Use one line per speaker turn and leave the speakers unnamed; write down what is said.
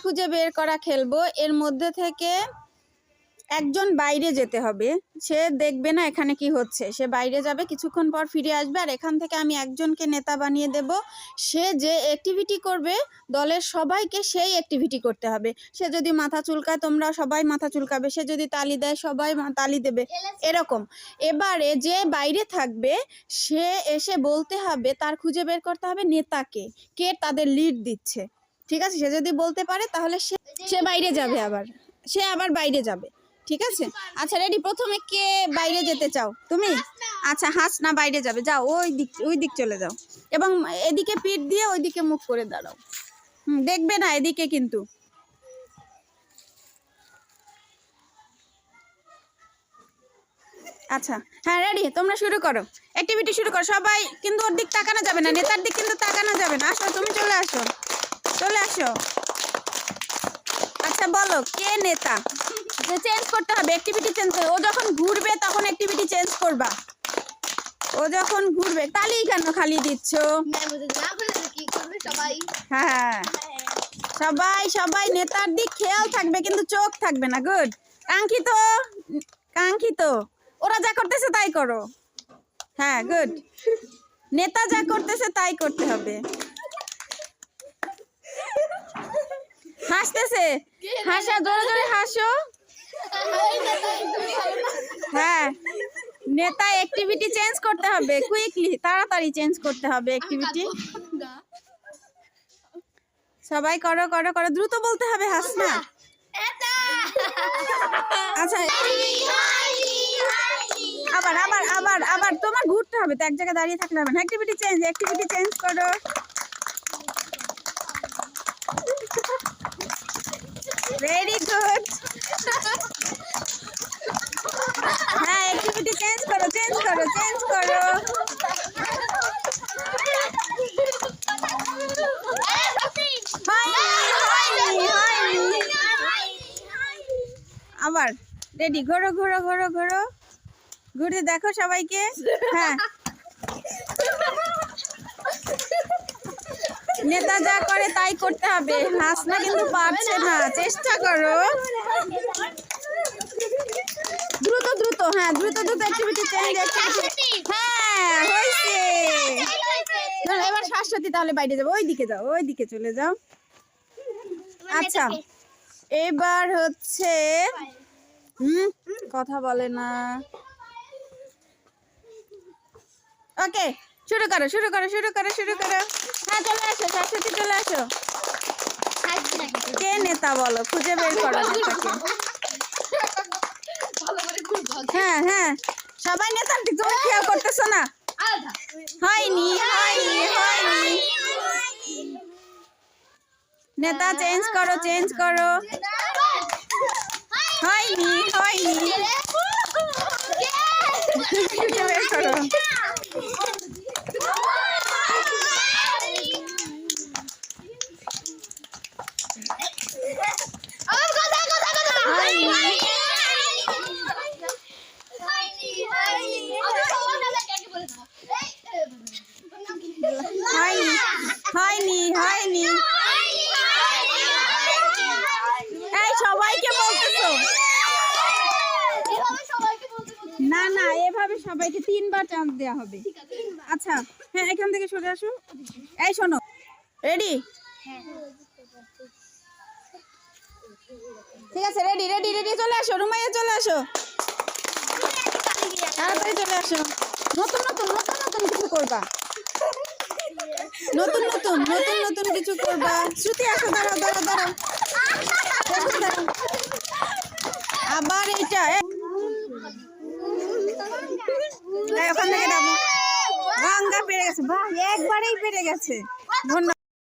খুঁজে বের করা খেলবো। এর মধ্যে থেকে একজন বাইরে যেতে হবে, সে দেখবে না এখানে কি হচ্ছে, সে বাইরে যাবে, কিছুক্ষণ পর ফিরে আসবে, আর এখান থেকে আমি একজনকে নেতা বানিয়ে দেব। সে যে অ্যাক্টিভিটি করবে দলের সবাইকে সেই অ্যাক্টিভিটি করতে হবে। সে যদি মাথা চুলকায় তোমরা সবাই মাথা চুলকাবে, সে যদি তালি দেয় সবাই তালি দেবে, এরকম। এবারে যে বাইরে থাকবে সে এসে বলতে হবে, তার খুঁজে বের করতে হবে নেতাকে, কে তাদের লিড দিচ্ছে। ঠিক আছে, সে যদি বলতে পারে তাহলে সে বাইরে যাবে, সে আবার বাইরে যাবে। ঠিক আছে, আচ্ছা রেডি। প্রথমে কে বাইরে যেতে চাও? তুমি? আচ্ছা, হাসনা বাইরে যাবে, যাও ওই দিক চলে যাও, এবং এদিকে পিঠ দিয়ে ওইদিকে মুখ করে দাঁড়াও। দেখবে না এদিকে কিন্তু। আচ্ছা হ্যাঁ রেডি, তোমরা শুরু করো, অ্যাক্টিভিটি শুরু করো। সবাই কিন্তু ওর দিক তাকানো যাবে না, নেতার দিক কিন্তু তাকানো যাবে না। আসো, তুমি চলে আসো, চলে আসো। আচ্ছা বলো কে নেতা? চেঞ্জ করতে হবে, অ্যাক্টিভিটি চেঞ্জ করবে। ও যখন ঘুরবে তখন অ্যাক্টিভিটি চেঞ্জ করবা। ও যখন ঘুরবে। তালি কেন খালি দিচ্ছ? হ্যাঁ, সবাই নেতার দিক খেয়াল থাকবে, কিন্তু চোখ থাকবে না। গুড, কাঙ্ক্ষিত। ওরা যা করতেছে তাই করো। হ্যাঁ গুড, নেতা যা করতেছে তাই করতে হবে। হাসতেছে, হাসা, জোরে জোরে হাসো। হ্যাঁ, নেতা অ্যাক্টিভিটি চেঞ্জ করতে হবে, কুইকলি, তাড়াতাড়ি চেঞ্জ করতে হবে অ্যাক্টিভিটি। সবাই করো করো করো, দ্রুত বলতে হবে হাসনা। আচ্ছা, আবার আবার আবার আবার তোমার ঘুরতে হবে তো, এক জায়গায় দাঁড়িয়ে থাকলে হবে না। অ্যাক্টিভিটি চেঞ্জ করো। Very good. হ্যাঁ, অ্যাক্টিভিটি চেঞ্জ করো। আবার রেডি, ঘোরো ঘুরে দেখো সবাইকে। হ্যাঁ, নেতা যা করে তাই করতে হবে। হাসনা কিন্তু পারছে না, চেষ্টা করো। দ্রুত হ্যাঁ, দ্রুত অ্যাক্টিভিটি চেঞ্জ। হ্যাঁ হয়েছে। এবার শাশ্বতী তাহলে বাইরে যাবো, ওইদিকে চলে যাও। আচ্ছা, এবার হচ্ছে কথা বলে না। ওকে, শুরু করো। হ্যাঁ চলে আসো, শাশ্বতী চলে আসো। কে নেতা বলো, খুঁজে বের করো নেতাকে। হ্যাঁ, সবাই নেতার দিক, তুমি খেয়াল করতেছো না? হয়নি। নেতা চেঞ্জ করো। হয়নি। খুঁজে বের করো। হয়নি। এই সবাইকে বলতেছো না, এভাবে সবাইকে 3 বার চান্স দেওয়া হবে। আচ্ছা হ্যাঁ, এখান থেকে সরে আসো। এই শোনো, রেডি? ঠিক আছে, রেডি। চলে আসো, রুমাইয়া চলে আসো, তাড়াতাড়ি চলে আসো। নতুন কিছু করবা, নতুন কিছু করবা। শ্রুতি আসো, দাঁড়াও। আবার এইটা ওখান থেকে গঙ্গা পেরে গেছে। বাহ, একবারেই পেরে গেছে। ধন্যবাদ।